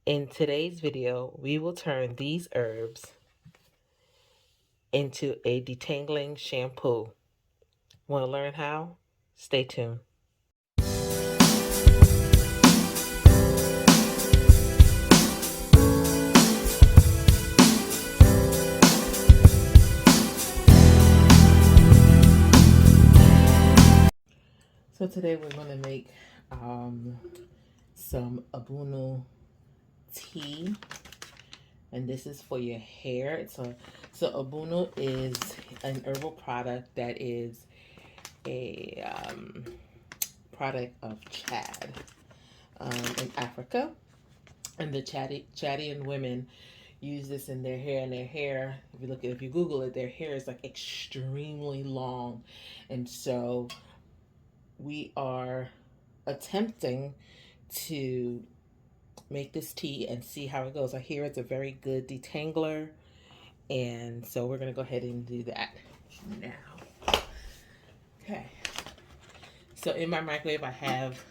In today's video, we will turn these herbs into a detangling shampoo. Want to learn how? Stay tuned. So today we're going to make some Ambunu tea, and this is for your hair. So Ambunu is an herbal product that is a product of Chad in Africa, and the Chadian women use this in their hair. And their hair, if you Google it, their hair is like extremely long, and so we are attempting to make this tea and see how it goes. I hear it's a very good detangler, and so we're going to go ahead and do that now. Okay, so in my microwave I have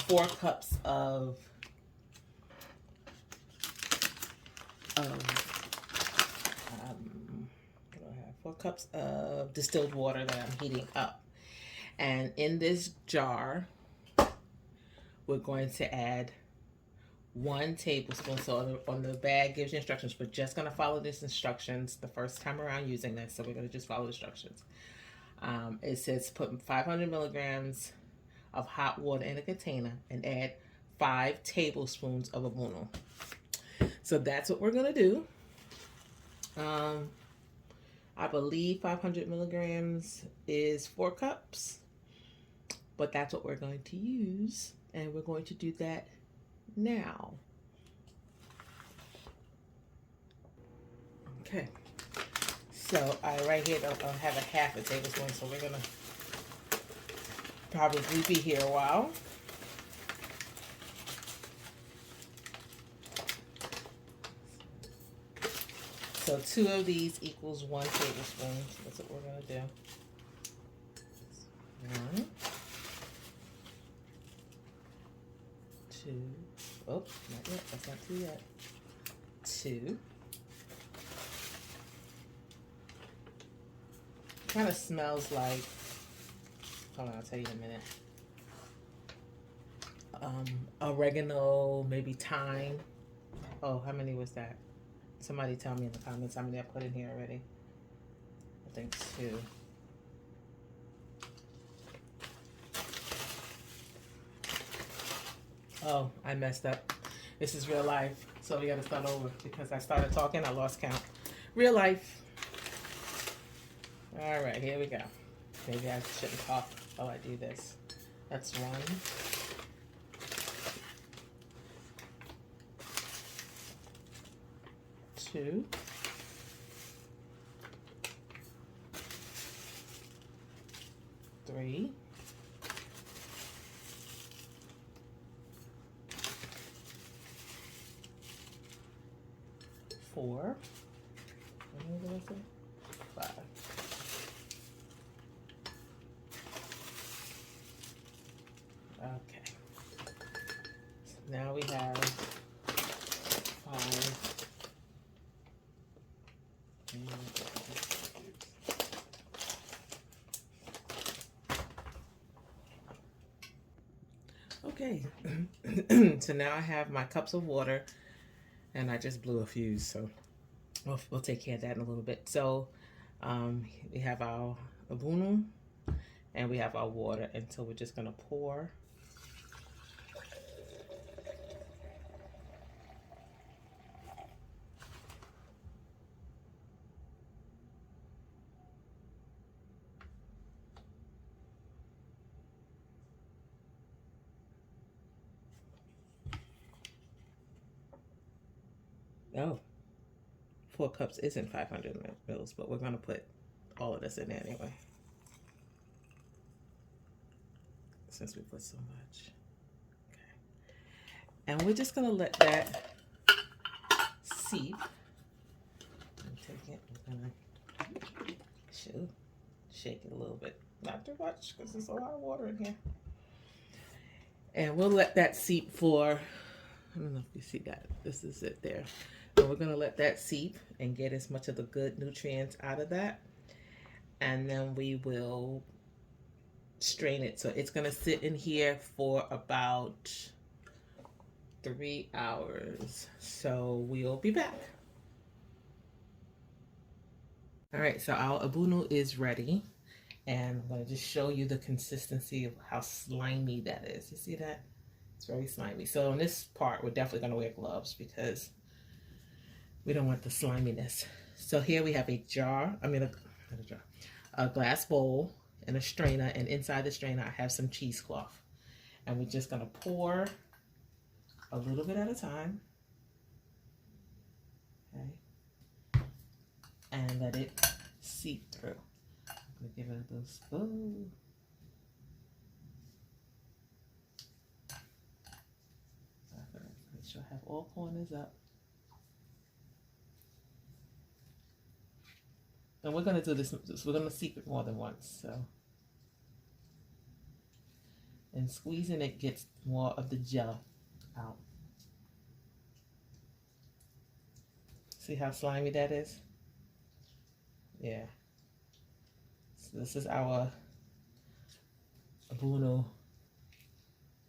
4 cups of 4 cups of distilled water that I'm heating up. And in this jar, we're going to add 1 tablespoon. So on the bag gives you instructions. We're just going to follow these instructions the first time around using this. So we're going to just follow the instructions. It says put 500 milligrams of hot water in a container and add 5 tablespoons of Ambunu. So that's what we're going to do. I believe 500 milligrams is 4 cups, but that's what we're going to use, and we're going to do that now. Okay, so I right here don't have a half a tablespoon, so we're gonna probably be here a while. So 2 of these equals 1 tablespoon. So that's what we're gonna do. 1, 2. Oh, not yet. That's not 2 yet. 2. Kind of smells like. Hold on, I'll tell you in a minute. Oregano, maybe thyme. Oh, how many was that? Somebody tell me in the comments how many I put in here already. I think 2. Oh, I messed up. This is real life, so we gotta start over because I started talking, I lost count. Real life. All right, here we go. Maybe I shouldn't talk while I do this. That's 1. 2. 3. 4. What did I say? 5. Okay. So now we have 5. Okay, so now I have my cups of water, and I just blew a fuse, so we'll take care of that in a little bit. So we have our Ambunu and we have our water, and so we're just gonna pour. Oh, 4 cups isn't 500 mils, but we're gonna put all of this in there anyway, since we put so much. Okay, and we're just gonna let that seep. Take it. I'm gonna shake it a little bit, not too much, because there's a lot of water in here. And we'll let that seep for I don't know if you see that. This is it there. And we're going to let that seep and get as much of the good nutrients out of that. And then we will strain it. So it's going to sit in here for about 3 hours. So we'll be back. All right, so our abunu is ready. And I'm going to just show you the consistency of how slimy that is. You see that? It's very slimy. So on this part, we're definitely going to wear gloves because we don't want the sliminess. So here we have a jar, a glass bowl and a strainer. And inside the strainer, I have some cheesecloth. And we're just going to pour a little bit at a time. Okay. And let it seep through. I'm going to give it a little spoon. Make sure I have all corners up. And we're going to do this, we're going to seep it more than once. So, and squeezing it gets more of the gel out. See how slimy that is? Yeah. So this is our Ambunu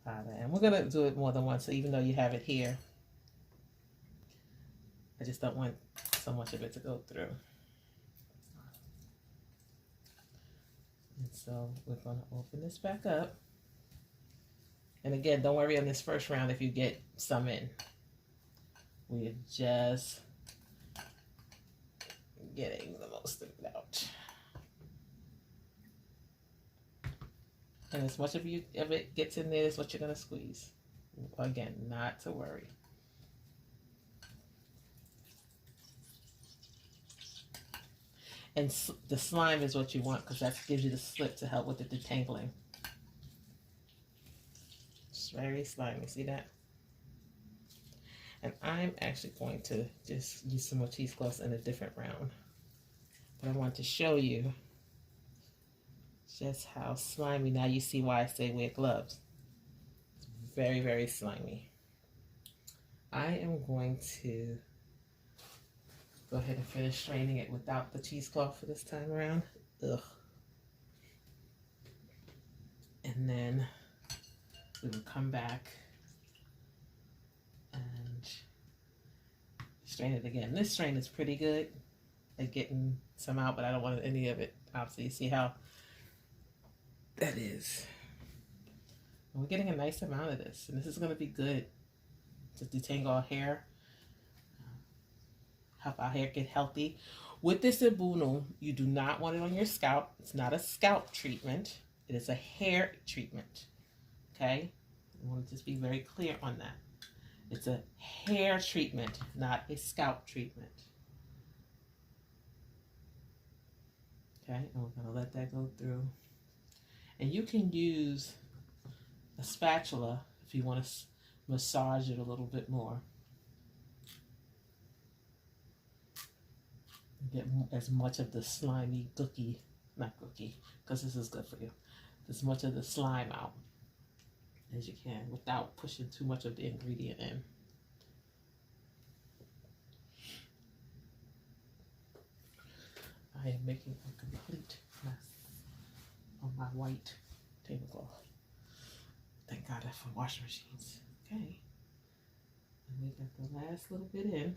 powder. And we're going to do it more than once. So even though you have it here, I just don't want so much of it to go through. And so we're going to open this back up. And again, don't worry on this first round if you get some in. We're just getting the most of it out. And as much of it gets in there is what you're going to squeeze. Again, not to worry. And the slime is what you want because that gives you the slip to help with the detangling. It's very slimy, see that? And I'm actually going to just use some more cheesecloths in a different round. But I want to show you just how slimy. Now you see why I say wear gloves. It's very, very slimy. I am going to go ahead and finish straining it without the cheesecloth for this time around. Ugh. And then we will come back and strain it again. This strain is pretty good at getting some out, but I don't want any of it out. So you see how that is. And we're getting a nice amount of this, and this is going to be good to detangle our hair, help our hair get healthy. With this Ambunu, you do not want it on your scalp. It's not a scalp treatment. It is a hair treatment. Okay? I want to just be very clear on that. It's a hair treatment, not a scalp treatment. Okay, and we're going to let that go through. And you can use a spatula if you want to massage it a little bit more. Get as much of the slimy, not gooky, because this is good for you, as much of the slime out as you can without pushing too much of the ingredient in. I am making a complete mess on my white tablecloth. Thank God for washing machines. Okay. And we got the last little bit in.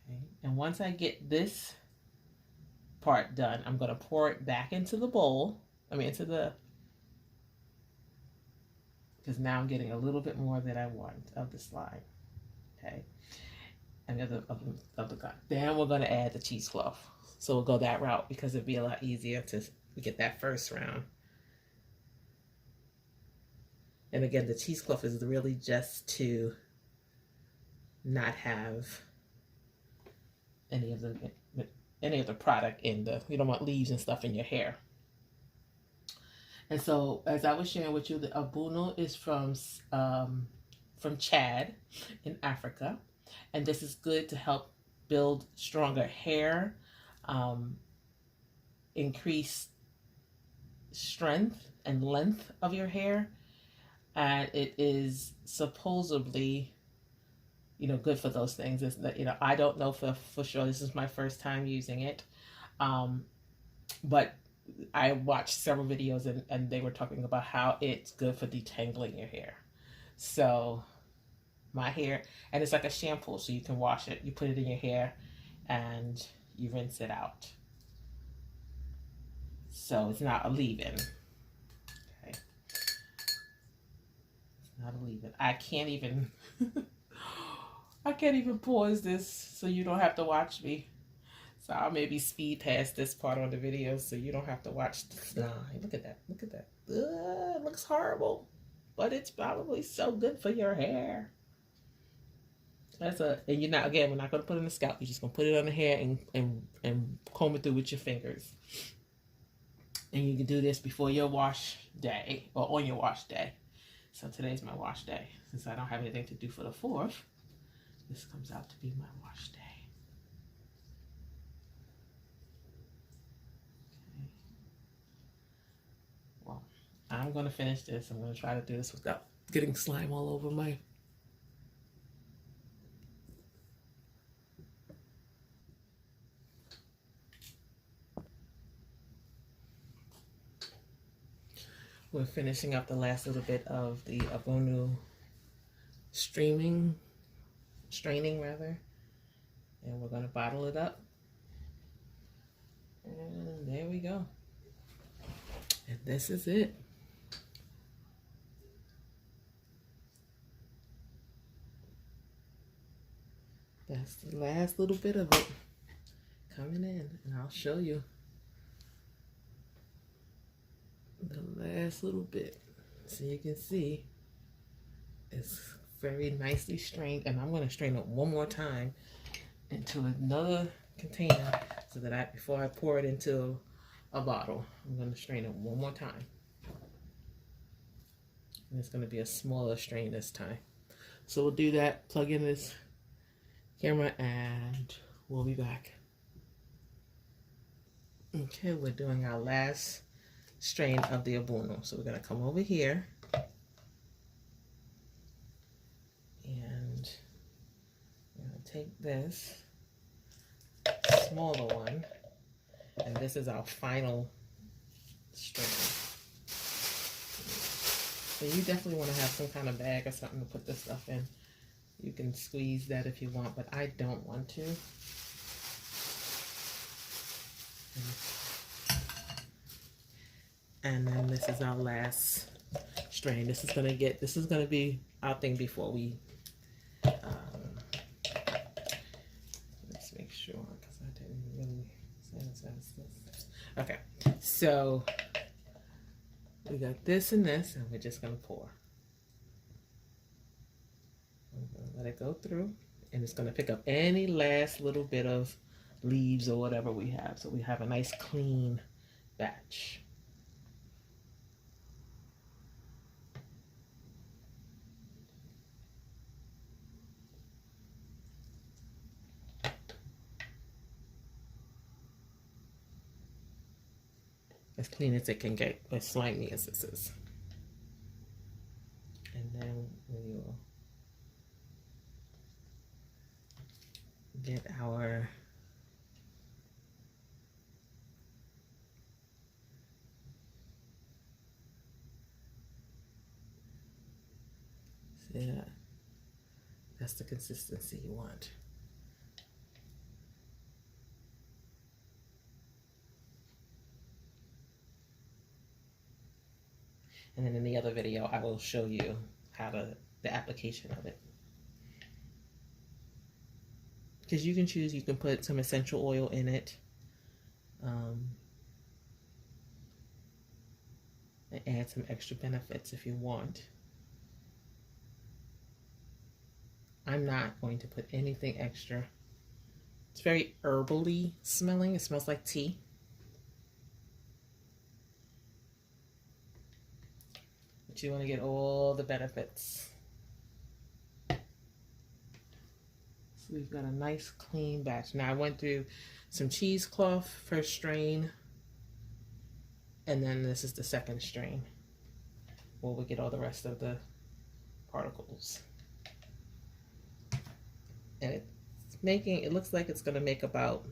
Okay. And once I get this part done, I'm going to pour it back into the bowl. Because now I'm getting a little bit more that I want of the slime. Okay. And then we're going to add the cheesecloth. So we'll go that route because it'd be a lot easier to get that first round. And again, the cheesecloth is really just to not have any of the product in you don't want leaves and stuff in your hair. And so, as I was sharing with you, the Ambunu is from Chad in Africa. And this is good to help build stronger hair, increase strength and length of your hair, and it is supposedly, good for those things. It's that, I don't know for sure. This is my first time using it, but I watched several videos and they were talking about how it's good for detangling your hair. So my hair, and it's like a shampoo, so you can wash it, you put it in your hair, and you rinse it out. So it's not a leave-in. Okay. It's not a leave-in. I can't even pause this so you don't have to watch me. So I'll maybe speed past this part on the video so you don't have to watch the slime. Look at that. Look at that. It looks horrible, but it's probably so good for your hair. And you're not, again, we're not going to put it in the scalp. You're just going to put it on the hair and comb it through with your fingers. And you can do this before your wash day or on your wash day. So today's my wash day. Since I don't have anything to do for the 4th, this comes out to be my wash day. Okay. Well, I'm going to finish this. I'm going to try to do this without getting slime all over my... We're finishing up the last little bit of the Ambunu straining, and we're going to bottle it up. And there we go. And this is it. That's the last little bit of it coming in, and I'll show you the last little bit so you can see it's very nicely strained. And I'm going to strain it one more time into another container so that before I pour it into a bottle, I'm going to strain it one more time, and it's going to be a smaller strain this time. So we'll do that, plug in this camera, and we'll be back. Okay, we're doing our last strain of the Ambunu. So we're going to come over here and we're going to take this smaller one, and this is our final strain. So you definitely want to have some kind of bag or something to put this stuff in. You can squeeze that if you want, but I don't want to. And then this is our last strain. This is gonna be our thing before we, let's make sure, because I didn't really sanitize this. Okay, so we got this and this, and we're just gonna pour. I'm gonna let it go through, and it's gonna pick up any last little bit of leaves or whatever we have. So we have a nice clean batch. As clean as it can get, as slimy as this is. And then we will get our that's the consistency you want. And then in the other video, I will show you how the application of it. Because you can choose, you can put some essential oil in it. And add some extra benefits if you want. I'm not going to put anything extra. It's very herbally smelling. It smells like tea. But you want to get all the benefits. So we've got a nice clean batch. Now I went through some cheesecloth first strain. And then this is the second strain where we get all the rest of the particles. And it looks like it's going to make about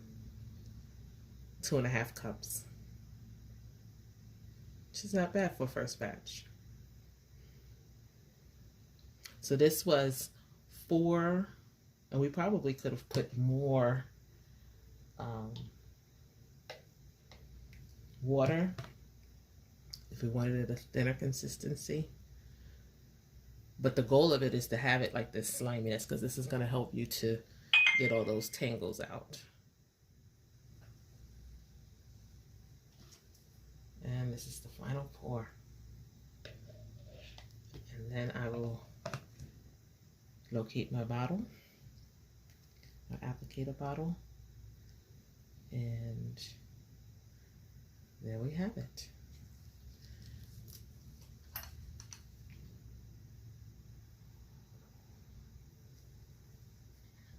2.5 cups, which is not bad for first batch. So this was 4, and we probably could have put more water if we wanted it a thinner consistency. But the goal of it is to have it like this sliminess, because this is going to help you to get all those tangles out. And this is the final pour. And then I will locate my bottle, my applicator bottle, and there we have it.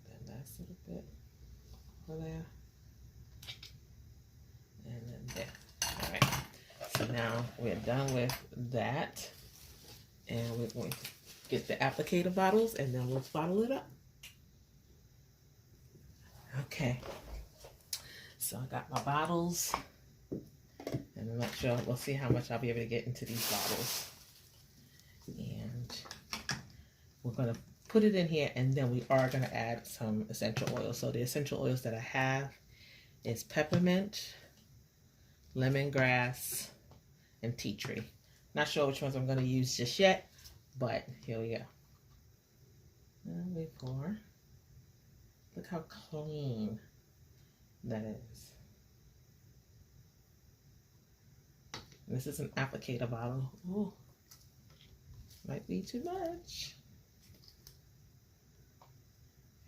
The last little bit over there, and then there. All right, so now we're done with that, and we're going to get the applicator bottles, and then we'll bottle it up. Okay, so I got my bottles, and I'm not sure, we'll see how much I'll be able to get into these bottles. And we're gonna put it in here, and then we are gonna add some essential oils. So the essential oils that I have is peppermint, lemongrass, and tea tree. Not sure which ones I'm gonna use just yet, but here we go. And we pour. Look how clean that is. This is an applicator bottle. Oh, might be too much.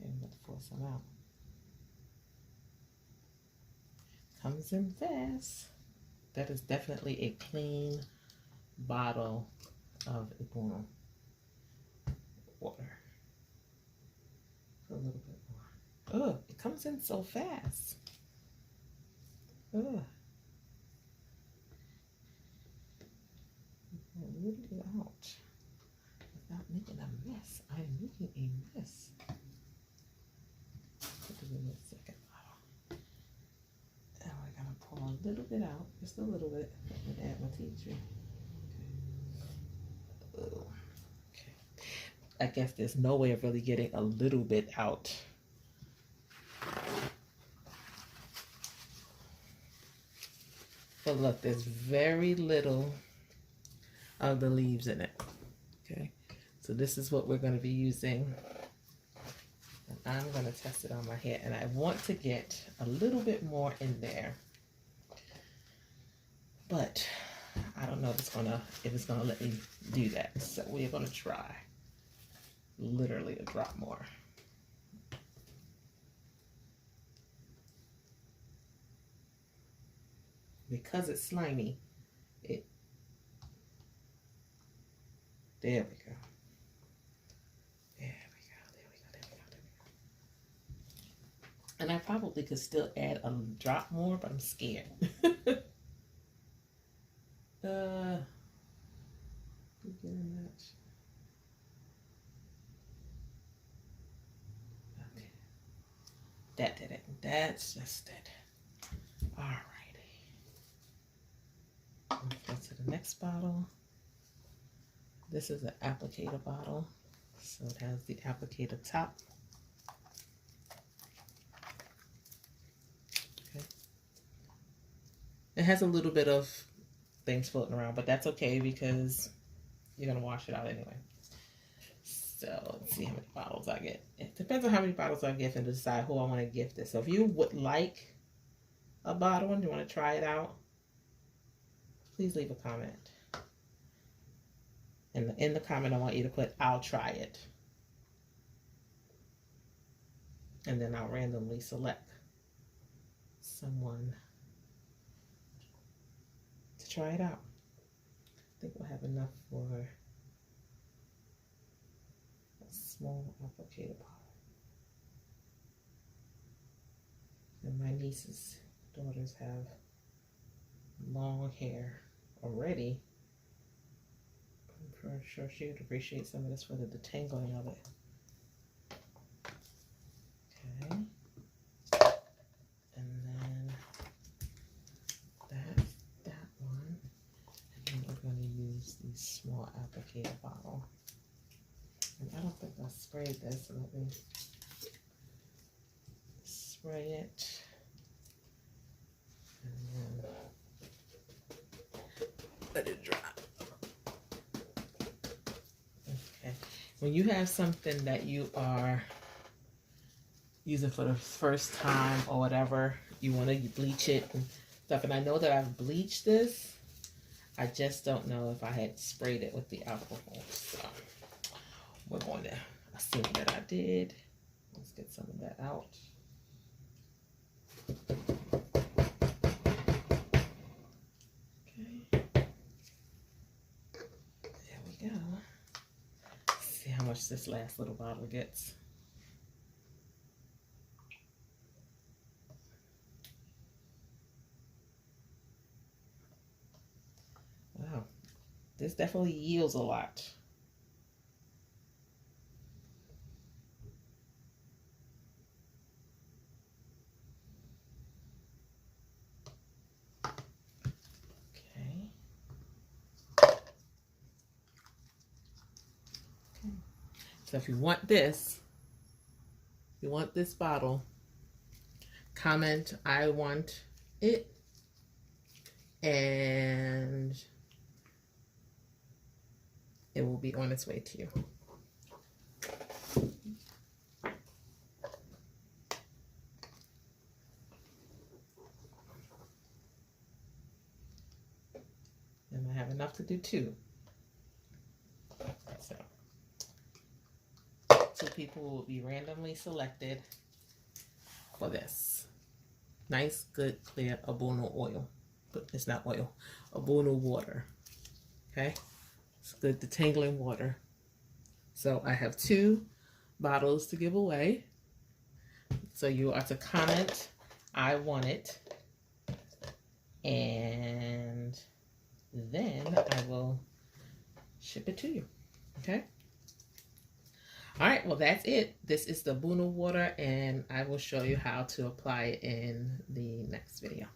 Okay, I'm going to pour some out. Comes in fast. That is definitely a clean bottle of Ambunu water. A little bit more. Oh, it comes in so fast. Oh. A little bit out without making a mess. I am making a mess. Put it in the second bottle. And we're gonna pour a little bit out, just a little bit, and add my tea tree. Okay. Oh. Okay. I guess there's no way of really getting a little bit out. But look, there's very little of the leaves in it. Okay, so this is what we're going to be using, and I'm going to test it on my hair, and I want to get a little bit more in there, but I don't know if it's gonna let me do that. So we're going to try literally a drop more. Because it's slimy, there we go. There we go. And I probably could still add a drop more, but I'm scared. Getting that. Okay. That did it. That's just it. All right. Go to the next bottle. This is an applicator bottle, so it has the applicator top. Okay. It has a little bit of things floating around, but that's okay because you're gonna wash it out anyway. So let's see how many bottles I get. It depends on how many bottles I get and decide who I want to gift this. So if you would like a bottle and you want to try it out, please leave a comment. And in the comment, I want you to put, "I'll try it." And then I'll randomly select someone to try it out. I think we'll have enough for a small applicator bottle. And my niece's daughters have long hair already. I'm sure she would appreciate some of this for the detangling of it. Okay. And then that's that one. And then we're going to use the small applicator bottle. And I don't think I sprayed this, so let me spray it. And then let it dry. Okay. When you have something that you are using for the first time or whatever, you want to bleach it and stuff. And I know that I've bleached this. I just don't know if I had sprayed it with the alcohol. So we're going to assume that I did. Let's get some of that out. Okay. There we go. Let's see how much this last little bottle gets. Wow. This definitely yields a lot. So if you want this bottle, comment I want it, and it will be on its way to you. And I have enough to do 2. So 2 people will be randomly selected for this nice, good, clear Ambunu oil. But it's not oil, Ambunu water. Okay, it's good detangling water. So I have 2 bottles to give away. So you are to comment I want it, and then I will ship it to you. Okay. All right, well, that's it. This is the Ambunu water, and I will show you how to apply it in the next video.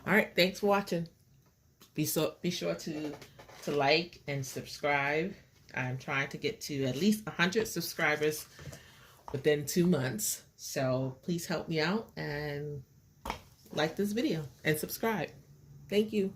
All right, thanks for watching. Be sure to like and subscribe. I'm trying to get to at least 100 subscribers within 2 months. So please help me out and like this video and subscribe. Thank you.